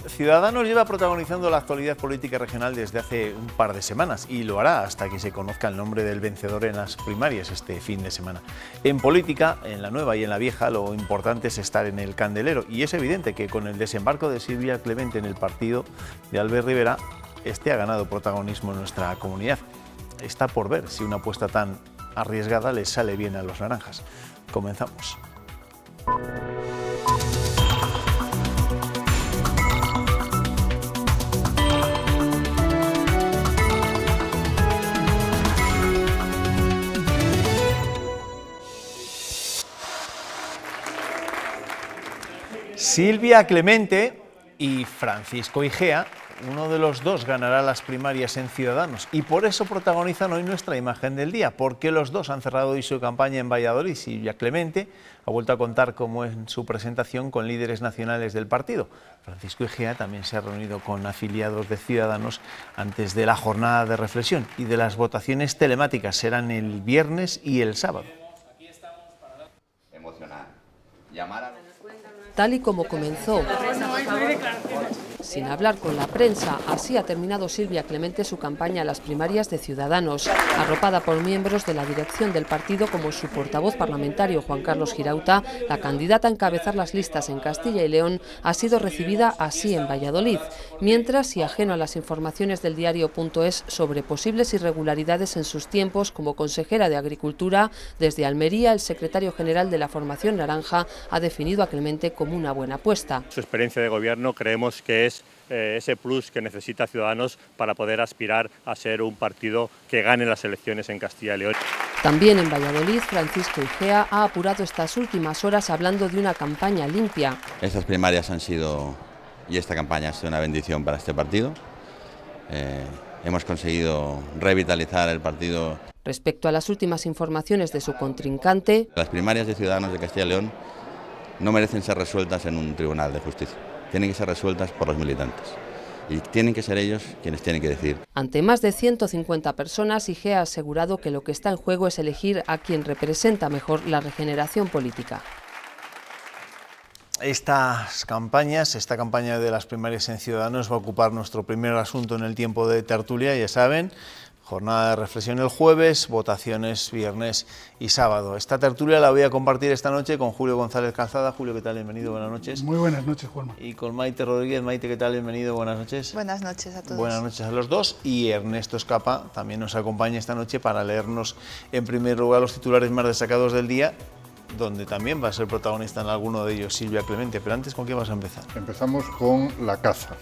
Ciudadanos lleva protagonizando la actualidad política regional desde hace un par de semanas y lo hará hasta que se conozca el nombre del vencedor en las primarias este fin de semana. En política, en la nueva y en la vieja, lo importante es estar en el candelero y es evidente que con el desembarco de Silvia Clemente en el partido de Albert Rivera, este ha ganado protagonismo en nuestra comunidad. Está por ver si una apuesta tan arriesgada les sale bien a los naranjas. Comenzamos. Silvia Clemente y Francisco Igea, uno de los dos ganará las primarias en Ciudadanos y por eso protagonizan hoy nuestra imagen del día, porque los dos han cerrado hoy su campaña en Valladolid. Silvia Clemente ha vuelto a contar, como en su presentación, con líderes nacionales del partido. Francisco Igea también se ha reunido con afiliados de Ciudadanos antes de la jornada de reflexión y de las votaciones telemáticas. Serán el viernes y el sábado. Tal y como comenzó, sin hablar con la prensa, así ha terminado Silvia Clemente su campaña a las primarias de Ciudadanos, arropada por miembros de la dirección del partido como su portavoz parlamentario Juan Carlos Girauta. La candidata a encabezar las listas en Castilla y León ha sido recibida así en Valladolid, mientras, y ajeno a las informaciones del diario.es sobre posibles irregularidades en sus tiempos como consejera de Agricultura, desde Almería el secretario general de la formación naranja ha definido a Clemente como una buena apuesta. Su experiencia de gobierno creemos que es ese plus que necesita Ciudadanos para poder aspirar a ser un partido que gane las elecciones en Castilla y León. También en Valladolid, Francisco Igea ha apurado estas últimas horas hablando de una campaña limpia. Estas primarias han sido, y esta campaña ha sido una bendición para este partido. Hemos conseguido revitalizar el partido. Respecto a las últimas informaciones de su contrincante, las primarias de Ciudadanos de Castilla y León no merecen ser resueltas en un tribunal de justicia. Tienen que ser resueltas por los militantes. Y tienen que ser ellos quienes tienen que decidir. Ante más de 150 personas, Igea ha asegurado que lo que está en juego es elegir a quien representa mejor la regeneración política. Esta campaña de las primarias en Ciudadanos va a ocupar nuestro primer asunto en el tiempo de tertulia, ya saben. Jornada de reflexión el jueves, votaciones viernes y sábado. Esta tertulia la voy a compartir esta noche con Julio González Calzada. Julio, ¿qué tal? Bienvenido, buenas noches. Muy buenas noches, Juanma. Y con Maite Rodríguez. Maite, ¿qué tal? Bienvenido, buenas noches. Buenas noches a todos. Buenas noches a los dos. Y Ernesto Escapa también nos acompaña esta noche para leernos en primer lugar los titulares más destacados del día, donde también va a ser protagonista en alguno de ellos Silvia Clemente. Pero antes, ¿con qué vas a empezar? Empezamos con la caza.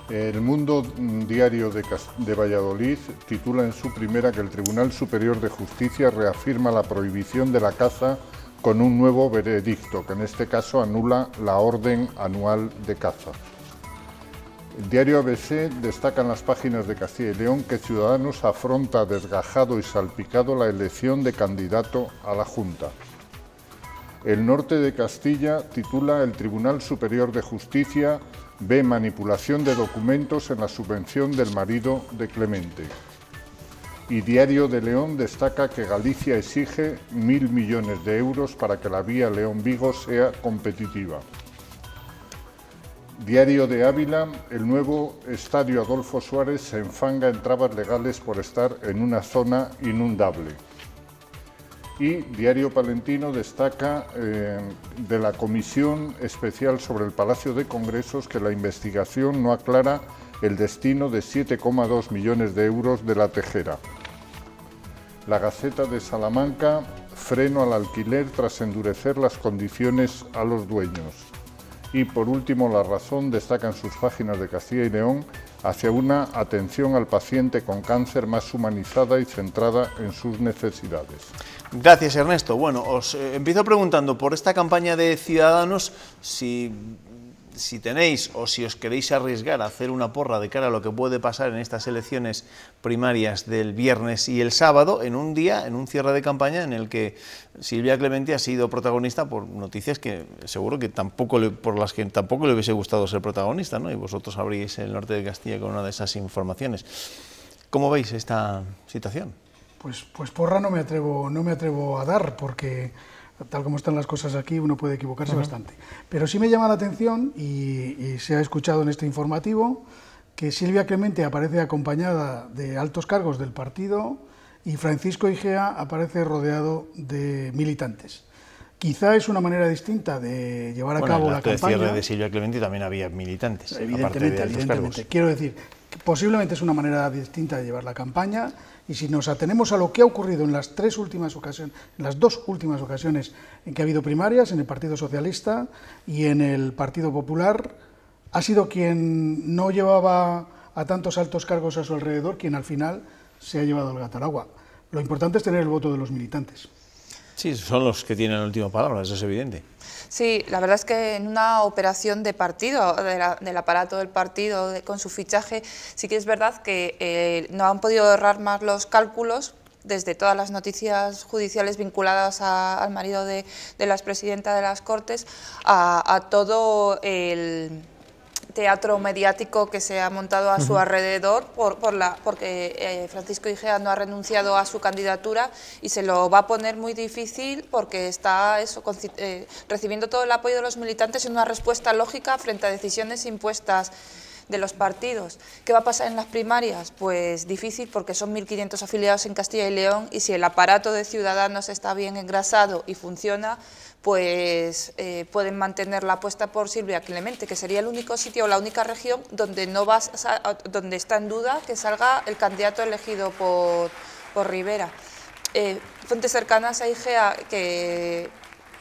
El Mundo Diario de Valladolid titula en su primera que el Tribunal Superior de Justicia reafirma la prohibición de la caza con un nuevo veredicto, que en este caso anula la orden anual de caza. El diario ABC destaca en las páginas de Castilla y León que Ciudadanos afronta desgajado y salpicado la elección de candidato a la Junta. El Norte de Castilla titula el Tribunal Superior de Justicia ve manipulación de documentos en la subvención del marido de Clemente. Y Diario de León destaca que Galicia exige 1.000 millones de euros para que la vía León-Vigo sea competitiva. Diario de Ávila, el nuevo estadio Adolfo Suárez se enfanga en trabas legales por estar en una zona inundable. Y Diario Palentino destaca de la Comisión Especial sobre el Palacio de Congresos que la investigación no aclara el destino de 7,2 millones de euros de la Tejera. La Gaceta de Salamanca, freno al alquiler tras endurecer las condiciones a los dueños. Y por último, La Razón destaca en sus páginas de Castilla y León hacia una atención al paciente con cáncer más humanizada y centrada en sus necesidades. Gracias, Ernesto. Bueno, os empiezo preguntando por esta campaña de Ciudadanos, si tenéis o si os queréis arriesgar a hacer una porra de cara a lo que puede pasar en estas elecciones primarias del viernes y el sábado, en un día, en un cierre de campaña en el que Silvia Clemente ha sido protagonista por noticias que seguro que por las que tampoco le hubiese gustado ser protagonista, ¿no? Y vosotros abrís el Norte de Castilla con una de esas informaciones. ¿Cómo veis esta situación? Pues porra no me atrevo a dar, porque tal como están las cosas aquí, uno puede equivocarse bastante. Pero sí me llama la atención, y se ha escuchado en este informativo, que Silvia Clemente aparece acompañada de altos cargos del partido y Francisco Igea aparece rodeado de militantes. Quizá es una manera distinta de llevar a cabo la campaña. En el cierre de Silvia Clemente también había militantes, Evidentemente. Quiero decir, que posiblemente es una manera distinta de llevar la campaña, y si nos atenemos a lo que ha ocurrido en las dos últimas ocasiones en que ha habido primarias, en el Partido Socialista y en el Partido Popular, ha sido quien no llevaba a tantos altos cargos a su alrededor quien al final se ha llevado el gato al agua. Lo importante es tener el voto de los militantes. Sí, son los que tienen la última palabra, eso es evidente. Sí, la verdad es que en una operación de partido, del aparato del partido, con su fichaje, sí que es verdad que no han podido errar más los cálculos desde todas las noticias judiciales vinculadas al marido de la expresidenta de las Cortes, a todo el teatro mediático que se ha montado a su alrededor porque Francisco Igea no ha renunciado a su candidatura y se lo va a poner muy difícil porque está recibiendo todo el apoyo de los militantes en una respuesta lógica frente a decisiones impuestas de los partidos. ¿Qué va a pasar en las primarias? Pues difícil, porque son 1.500 afiliados en Castilla y León, y si el aparato de Ciudadanos está bien engrasado y funciona, pues pueden mantener la apuesta por Silvia Clemente, que sería el único sitio o la única región donde donde está en duda que salga el candidato elegido por Rivera. Fuentes cercanas a Igea que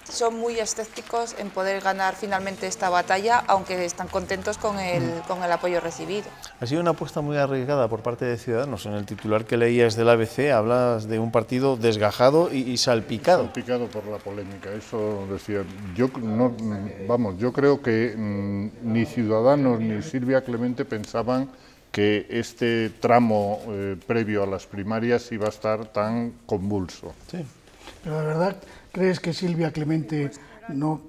son muy escépticos en poder ganar finalmente esta batalla, aunque están contentos con el apoyo recibido. Ha sido una apuesta muy arriesgada por parte de Ciudadanos. En el titular que leías del ABC hablas de un partido desgajado y salpicado. Salpicado por la polémica, eso decía. Yo creo que ni Ciudadanos ni Silvia Clemente pensaban que este tramo previo a las primarias iba a estar tan convulso. Sí. Pero de verdad, ¿crees que Silvia Clemente no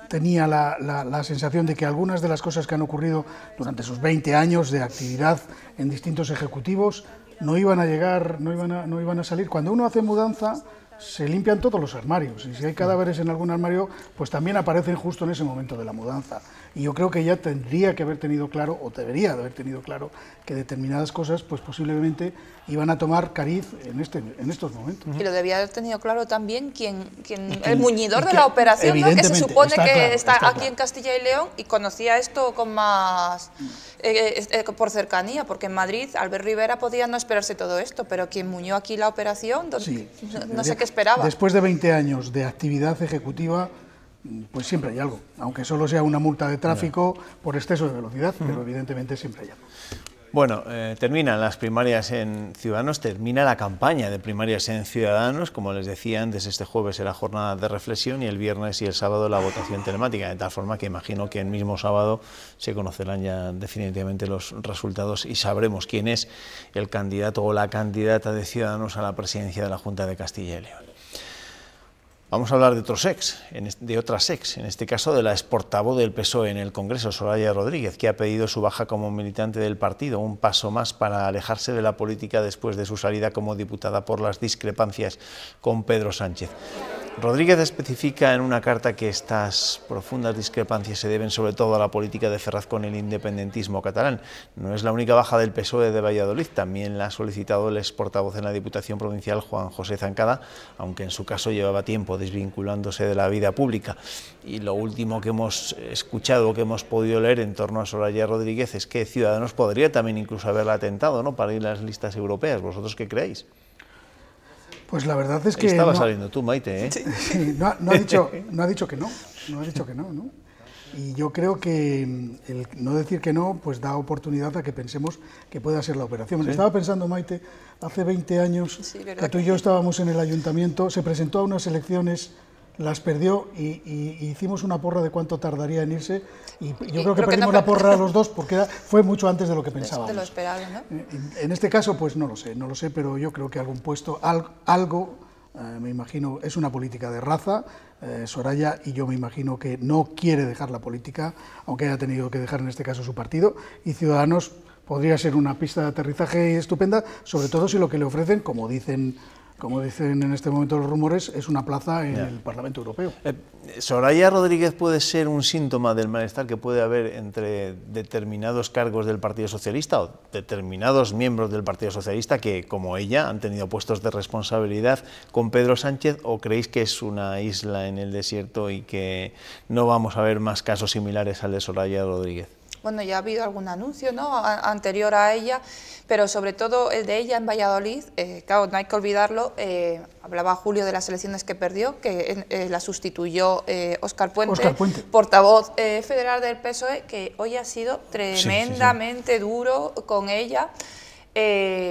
tenía la sensación de que algunas de las cosas que han ocurrido durante sus 20 años de actividad en distintos ejecutivos no iban a llegar, no iban a salir? Cuando uno hace mudanza, se limpian todos los armarios, y si hay cadáveres en algún armario, pues también aparecen justo en ese momento de la mudanza. Y yo creo que ya tendría que haber tenido claro, o debería de haber tenido claro, que determinadas cosas pues posiblemente iban a tomar cariz en estos momentos. Y lo debía haber tenido claro también el muñidor de la operación, ¿no? Que se supone que está aquí en Castilla y León y conocía esto con más por cercanía, porque en Madrid Albert Rivera podía no esperarse todo esto, pero quien muñó aquí la operación no sé qué esperaba. Después de 20 años de actividad ejecutiva, pues siempre hay algo, aunque solo sea una multa de tráfico por exceso de velocidad, pero evidentemente siempre hay algo. Bueno, terminan las primarias en Ciudadanos, termina la campaña de primarias en Ciudadanos. Como les decía antes, este jueves será jornada de reflexión y el viernes y el sábado la votación telemática, de tal forma que imagino que el mismo sábado se conocerán ya definitivamente los resultados y sabremos quién es el candidato o la candidata de Ciudadanos a la presidencia de la Junta de Castilla y León. Vamos a hablar de otras ex, en este caso de la exportavoz del PSOE en el Congreso, Soraya Rodríguez, que ha pedido su baja como militante del partido, un paso más para alejarse de la política después de su salida como diputada por las discrepancias con Pedro Sánchez. Rodríguez especifica en una carta que estas profundas discrepancias se deben sobre todo a la política de Ferraz con el independentismo catalán. No es la única baja del PSOE de Valladolid, también la ha solicitado el exportavoz en la Diputación Provincial, Juan José Zancada, aunque en su caso llevaba tiempo desvinculándose de la vida pública. Y lo último que hemos escuchado, que hemos podido leer en torno a Soraya Rodríguez, es que Ciudadanos podría también incluso haberla atentado, ¿no?, para ir a las listas europeas. ¿Vosotros qué creéis? Pues la verdad es que... Estaba saliendo tú, Maite, ¿eh? Sí, no ha dicho que no, ¿no? Y yo creo que el no decir que no, pues da oportunidad a que pensemos que pueda ser la operación. ¿Sí? Estaba pensando, Maite, hace 20 años que tú y yo estábamos en el ayuntamiento, se presentó a unas elecciones, las perdió y hicimos una porra de cuánto tardaría en irse, y yo creo que perdimos la porra los dos porque fue mucho antes de lo que pensábamos. De lo esperado, ¿no? En este caso, pues no lo sé, pero yo creo que algún puesto, algo, me imagino, es una política de raza, Soraya, y yo me imagino que no quiere dejar la política, aunque haya tenido que dejar en este caso su partido, y Ciudadanos podría ser una pista de aterrizaje estupenda, sobre todo si lo que le ofrecen, como dicen como dicen en este momento los rumores, es una plaza en el Parlamento Europeo. ¿Soraya Rodríguez puede ser un síntoma del malestar que puede haber entre determinados cargos del Partido Socialista o determinados miembros del Partido Socialista que, como ella, han tenido puestos de responsabilidad con Pedro Sánchez, o creéis que es una isla en el desierto y que no vamos a ver más casos similares al de Soraya Rodríguez? Bueno, ya ha habido algún anuncio, ¿no?, anterior a ella, pero sobre todo el de ella en Valladolid, claro, no hay que olvidarlo, hablaba Julio de las elecciones que perdió, que la sustituyó Óscar Puente, portavoz federal del PSOE, que hoy ha sido tremendamente duro con ella.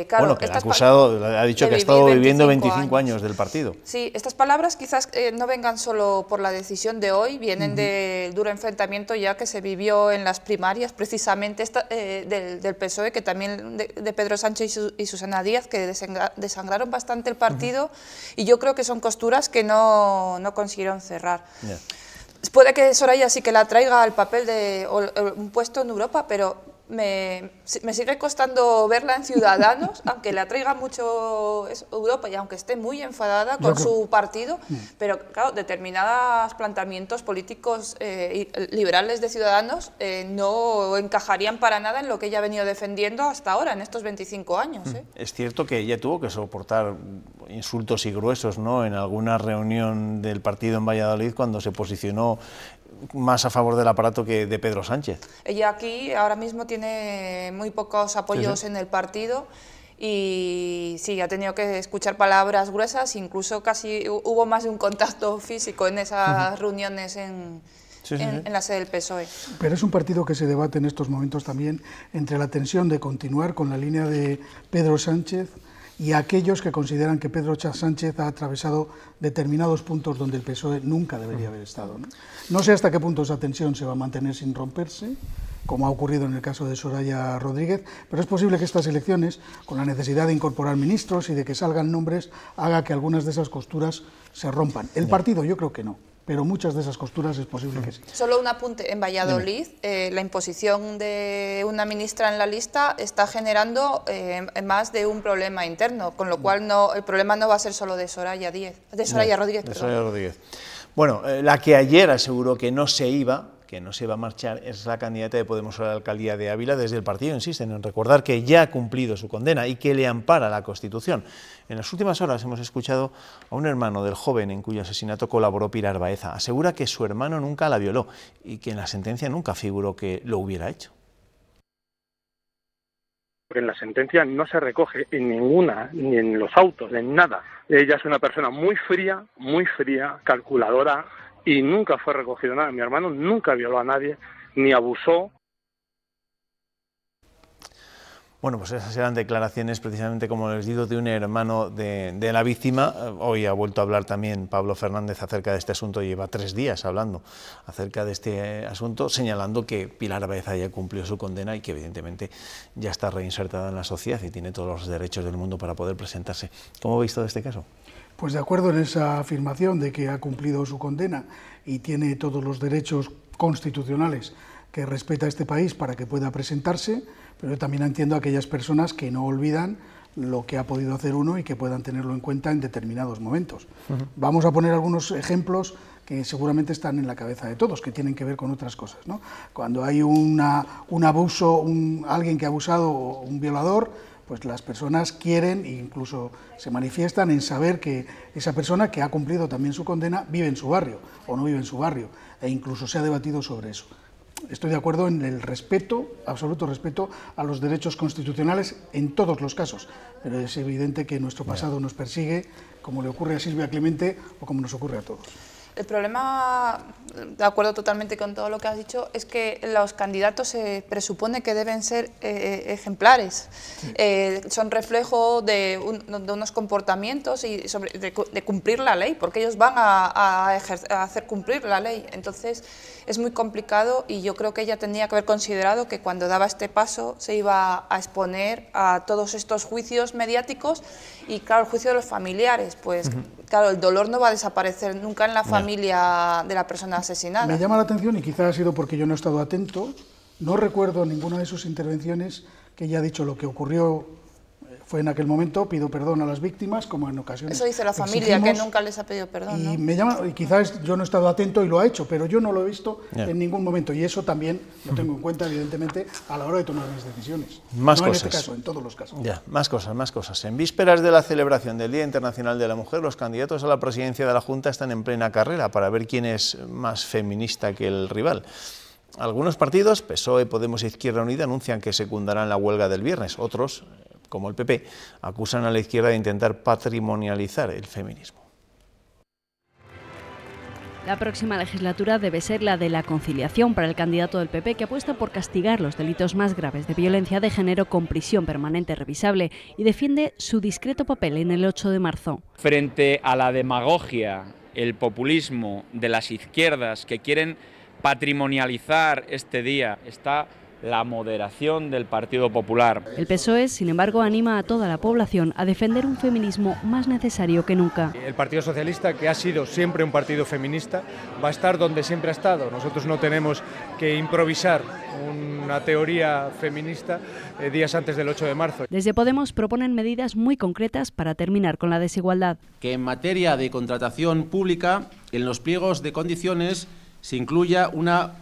Claro, bueno, que el acusado ha dicho que ha estado viviendo 25 años del partido. Sí, estas palabras quizás no vengan solo por la decisión de hoy, vienen del duro enfrentamiento ya que se vivió en las primarias, precisamente del PSOE, que también de Pedro Sánchez y Susana Díaz, que desangraron bastante el partido, y yo creo que son costuras que no consiguieron cerrar. Yeah. Puede que Soraya sí que la traiga al papel de un puesto en Europa, pero me sigue costando verla en Ciudadanos, aunque la traiga mucho Europa y aunque esté muy enfadada con su partido, pero claro, determinados planteamientos políticos liberales de Ciudadanos no encajarían para nada en lo que ella ha venido defendiendo hasta ahora, en estos 25 años. Es cierto que ella tuvo que soportar insultos y gruesos, ¿no?, en alguna reunión del partido en Valladolid cuando se posicionó más a favor del aparato que de Pedro Sánchez. Ella aquí ahora mismo tiene muy pocos apoyos en el partido y sí, ha tenido que escuchar palabras gruesas, incluso casi hubo más de un contacto físico en esas reuniones en la sede del PSOE. Pero es un partido que se debate en estos momentos también entre la tensión de continuar con la línea de Pedro Sánchez y aquellos que consideran que Pedro Sánchez ha atravesado determinados puntos donde el PSOE nunca debería haber estado, ¿no? No sé hasta qué punto esa tensión se va a mantener sin romperse, como ha ocurrido en el caso de Soraya Rodríguez, pero es posible que estas elecciones, con la necesidad de incorporar ministros y de que salgan nombres, haga que algunas de esas costuras se rompan. El partido yo creo que no, pero muchas de esas costuras es posible que sí. Solo un apunte, en Valladolid la imposición de una ministra en la lista está generando más de un problema interno, con lo cual el problema no va a ser solo de Soraya Rodríguez. Bueno, la que ayer aseguró que no se iba a marchar, es la candidata de Podemos a la alcaldía de Ávila. Desde el partido insisten en recordar que ya ha cumplido su condena y que le ampara la Constitución. En las últimas horas hemos escuchado a un hermano del joven en cuyo asesinato colaboró Pilar Baeza. Asegura que su hermano nunca la violó y que en la sentencia nunca figuró que lo hubiera hecho. En la sentencia no se recoge en ninguna, ni en los autos, en nada. Ella es una persona muy fría, calculadora, y nunca fue recogido nada. Mi hermano nunca violó a nadie, ni abusó. Bueno, pues esas eran declaraciones, precisamente como les digo, de un hermano de la víctima. Hoy ha vuelto a hablar también Pablo Fernández acerca de este asunto, lleva 3 días hablando acerca de este asunto, señalando que Pilar Baeza ya cumplió su condena y que evidentemente ya está reinsertada en la sociedad y tiene todos los derechos del mundo para poder presentarse. ¿Cómo veis todo este caso? Pues de acuerdo en esa afirmación de que ha cumplido su condena y tiene todos los derechos constitucionales que respeta este país para que pueda presentarse, pero yo también entiendo a aquellas personas que no olvidan lo que ha podido hacer uno y que puedan tenerlo en cuenta en determinados momentos. Vamos a poner algunos ejemplos que seguramente están en la cabeza de todos, que tienen que ver con otras cosas, ¿no? Cuando hay un abuso, alguien que ha abusado o un violador, pues las personas quieren e incluso se manifiestan en saber que esa persona que ha cumplido también su condena vive en su barrio o no vive en su barrio, e incluso se ha debatido sobre eso. Estoy de acuerdo en el respeto, absoluto respeto a los derechos constitucionales en todos los casos, pero es evidente que nuestro pasado nos persigue, como le ocurre a Silvia Clemente o como nos ocurre a todos. El problema, de acuerdo totalmente con todo lo que has dicho, es que los candidatos se presupone que deben ser ejemplares. Sí. Son reflejo de unos comportamientos y de cumplir la ley, porque ellos van a hacer cumplir la ley. Entonces es muy complicado y yo creo que ella tendría que haber considerado que cuando daba este paso se iba a exponer a todos estos juicios mediáticos y, claro, el juicio de los familiares, pues claro, el dolor no va a desaparecer nunca en la familia de la persona asesinada. Me llama la atención, y quizás ha sido porque yo no he estado atento, no recuerdo en ninguna de sus intervenciones que ella ha dicho lo que ocurrió fue en aquel momento, pido perdón a las víctimas, como en ocasiones eso dice la familia, que nunca les ha pedido perdón, ¿no? Y me llama, y quizás yo no he estado atento y lo ha hecho, pero yo no lo he visto en ningún momento, y eso también lo tengo en cuenta, evidentemente, a la hora de tomar mis decisiones. Más no cosas. En este caso, en todos los casos. Ya, más cosas. En vísperas de la celebración del Día Internacional de la Mujer, los candidatos a la presidencia de la Junta están en plena carrera para ver quién es más feminista que el rival. Algunos partidos, PSOE, Podemos e Izquierda Unida, anuncian que secundarán la huelga del viernes. Otros, como el PP, acusan a la izquierda de intentar patrimonializar el feminismo. La próxima legislatura debe ser la de la conciliación para el candidato del PP, que apuesta por castigar los delitos más graves de violencia de género con prisión permanente revisable y defiende su discreto papel en el 8 de marzo. Frente a la demagogia, el populismo de las izquierdas que quieren patrimonializar este día, está la moderación del Partido Popular. El PSOE, sin embargo, anima a toda la población a defender un feminismo más necesario que nunca. El Partido Socialista, que ha sido siempre un partido feminista, va a estar donde siempre ha estado. Nosotros no tenemos que improvisar una teoría feminista días antes del 8 de marzo. Desde Podemos proponen medidas muy concretas para terminar con la desigualdad. Que en materia de contratación pública, en los pliegos de condiciones, se incluya una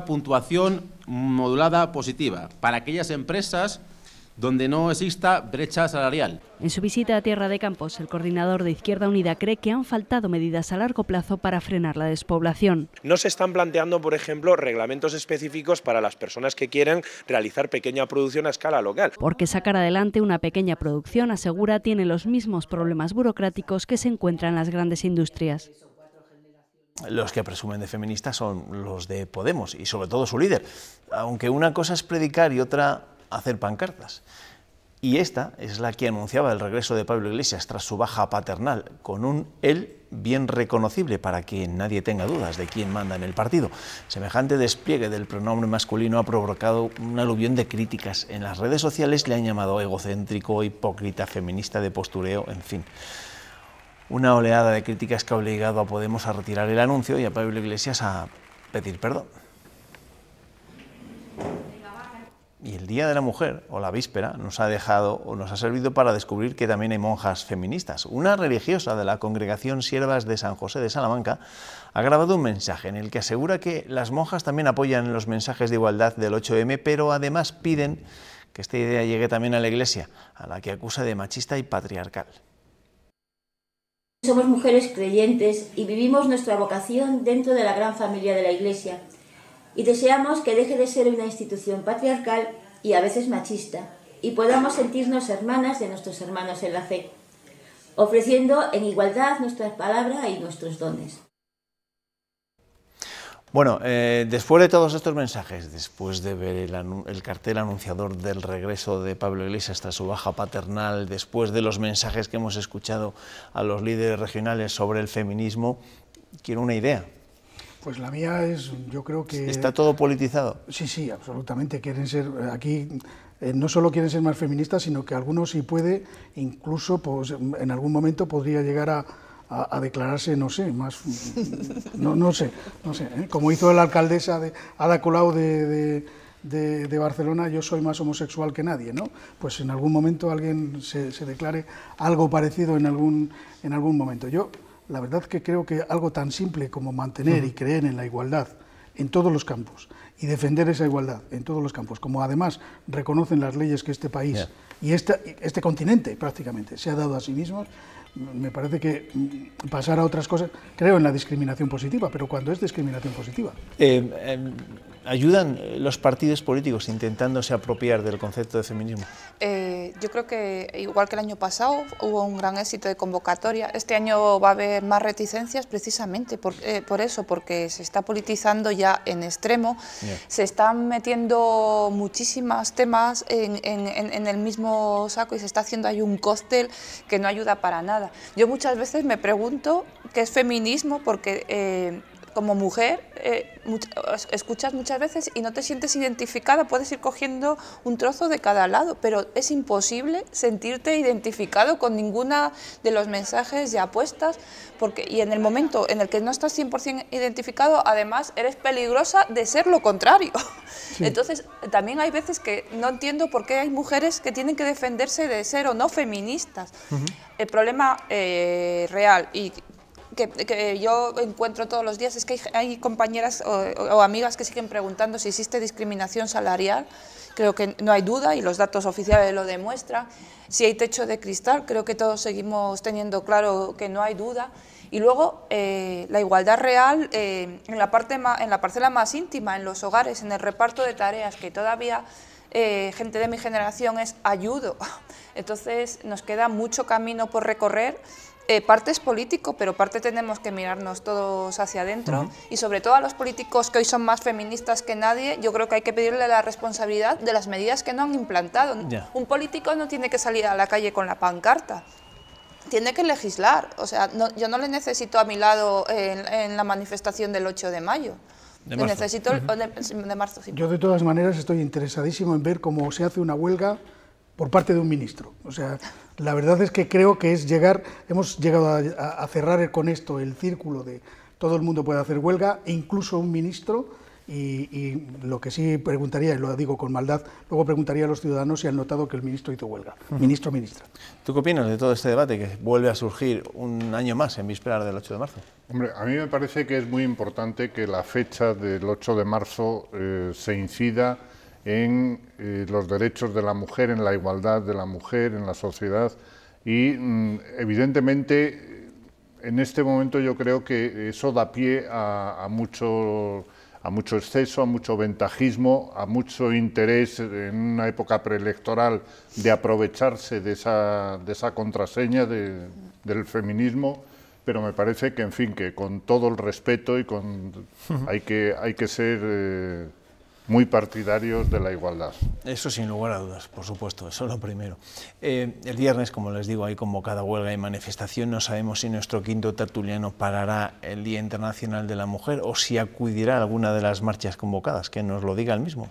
puntuación modulada positiva para aquellas empresas donde no exista brecha salarial. En su visita a Tierra de Campos, el coordinador de Izquierda Unida cree que han faltado medidas a largo plazo para frenar la despoblación. No se están planteando, por ejemplo, reglamentos específicos para las personas que quieren realizar pequeña producción a escala local. Porque sacar adelante una pequeña producción, asegura, tiene los mismos problemas burocráticos que se encuentran en las grandes industrias. Los que presumen de feministas son los de Podemos y sobre todo su líder, aunque una cosa es predicar y otra hacer pancartas. Y esta es la que anunciaba el regreso de Pablo Iglesias tras su baja paternal, con un él bien reconocible para que nadie tenga dudas de quién manda en el partido. Semejante despliegue del pronombre masculino ha provocado un aluvión de críticas. En las redes sociales le han llamado egocéntrico, hipócrita, feminista de postureo, en fin. Una oleada de críticas que ha obligado a Podemos a retirar el anuncio y a Pablo Iglesias a pedir perdón. Y el Día de la Mujer, o la víspera, nos ha servido para descubrir que también hay monjas feministas. Una religiosa de la Congregación Siervas de San José de Salamanca ha grabado un mensaje en el que asegura que las monjas también apoyan los mensajes de igualdad del 8M, pero además piden que esta idea llegue también a la Iglesia, a la que acusa de machista y patriarcal. Somos mujeres creyentes y vivimos nuestra vocación dentro de la gran familia de la Iglesia y deseamos que deje de ser una institución patriarcal y a veces machista y podamos sentirnos hermanas de nuestros hermanos en la fe, ofreciendo en igualdad nuestra palabra y nuestros dones. Bueno, después de todos estos mensajes, después de ver el cartel anunciador del regreso de Pablo Iglesias tras su baja paternal, después de los mensajes que hemos escuchado a los líderes regionales sobre el feminismo, quiero una idea. Pues la mía es, yo creo que... ¿Está todo politizado? Sí, absolutamente. Quieren ser, aquí no solo quieren ser más feministas, sino que algunos, si puede, incluso pues, en algún momento podría llegar a declararse, no sé, más, no sé, como hizo la alcaldesa de Ada Colau de Barcelona, yo soy más homosexual que nadie, ¿no? Pues en algún momento alguien se declare algo parecido en algún momento. Yo, la verdad que creo que algo tan simple como mantener y creer en la igualdad en todos los campos y defender esa igualdad en todos los campos, como además reconocen las leyes que este país y este continente prácticamente se ha dado a sí mismos, me parece que pasar a otras cosas, creo en la discriminación positiva, pero cuando es discriminación positiva. ¿Ayudan los partidos políticos intentándose apropiar del concepto de feminismo? Yo creo que, igual que el año pasado, hubo un gran éxito de convocatoria. Este año va a haber más reticencias precisamente por eso, porque se está politizando ya en extremo, se están metiendo muchísimos temas en el mismo saco y se está haciendo ahí un cóctel que no ayuda para nada. Yo muchas veces me pregunto qué es feminismo porque como mujer escuchas muchas veces y no te sientes identificada, puedes ir cogiendo un trozo de cada lado, pero es imposible sentirte identificado con ninguna de los mensajes y apuestas, y en el momento en el que no estás 100% identificado, además eres peligrosa de ser lo contrario. Sí. Entonces, también hay veces que no entiendo por qué hay mujeres que tienen que defenderse de ser o no feministas. El problema real y que yo encuentro todos los días es que hay compañeras o amigas que siguen preguntando si existe discriminación salarial. Creo que no hay duda y los datos oficiales lo demuestran. Si hay techo de cristal, creo que todos seguimos teniendo claro que no hay duda. Y luego la igualdad real en la parcela más íntima, en los hogares, en el reparto de tareas, que todavía gente de mi generación es ayudo. Entonces nos queda mucho camino por recorrer. Parte es político, pero parte tenemos que mirarnos todos hacia adentro y sobre todo a los políticos que hoy son más feministas que nadie, yo creo que hay que pedirle la responsabilidad de las medidas que no han implantado. Un político no tiene que salir a la calle con la pancarta, tiene que legislar. O sea, yo no le necesito a mi lado en la manifestación del 8 de mayo. Le necesito de marzo. Sí. Yo de todas maneras estoy interesadísimo en ver cómo se hace una huelga por parte de un ministro. O sea, la verdad es que creo que hemos llegado a cerrar con esto el círculo de todo el mundo puede hacer huelga, e incluso un ministro, y lo que sí preguntaría, y lo digo con maldad, luego preguntaría a los ciudadanos si han notado que el ministro hizo huelga. Ministro o ministra. ¿Tú qué opinas de todo este debate que vuelve a surgir un año más en vísperas del 8 de marzo? Hombre, a mí me parece que es muy importante que la fecha del 8 de marzo se incida en los derechos de la mujer, en la igualdad de la mujer, en la sociedad y evidentemente en este momento yo creo que eso da pie a mucho exceso, a mucho ventajismo, a mucho interés en una época preelectoral de aprovecharse de esa contraseña del feminismo, pero me parece que, en fin, que con todo el respeto y hay que ser muy partidarios de la igualdad. Eso sin lugar a dudas, por supuesto, eso es lo primero. El viernes, como les digo, hay convocada huelga y manifestación. No sabemos si nuestro quinto tertuliano parará el Día Internacional de la Mujer o si acudirá a alguna de las marchas convocadas, que nos lo diga él mismo.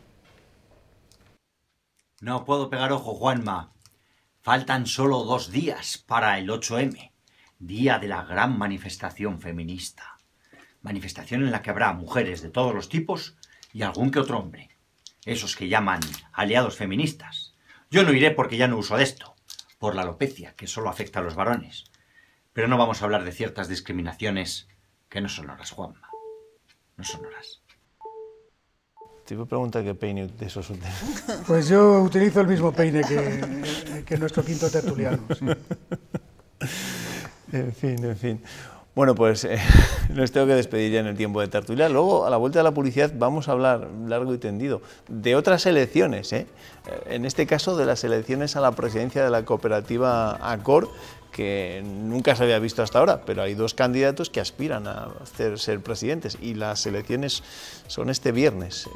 No puedo pegar ojo, Juanma. Faltan solo 2 días para el 8M, día de la gran manifestación feminista. Manifestación en la que habrá mujeres de todos los tipos y algún que otro hombre, esos que llaman aliados feministas. Yo no iré porque ya no uso de esto, por la alopecia, que solo afecta a los varones. Pero no vamos a hablar de ciertas discriminaciones que no son horas, Juanma. No son horas. Te iba a preguntar qué peine de esos últimos. Pues yo utilizo el mismo peine que nuestro quinto tertuliano. Sí. En fin. Bueno, pues nos tengo que despedir ya en el tiempo de tertulia. Luego, a la vuelta de la publicidad, vamos a hablar largo y tendido de otras elecciones, en este caso de las elecciones a la presidencia de la cooperativa Acor, que nunca se había visto hasta ahora, pero hay 2 candidatos que aspiran a ser presidentes y las elecciones son este viernes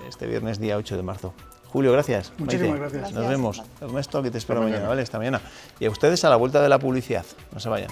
día 8 de marzo. Julio, gracias. Muchísimas gracias. Nos vemos. Ernesto, que te espero mañana, ¿vale? Esta mañana. Y a ustedes a la vuelta de la publicidad. No se vayan.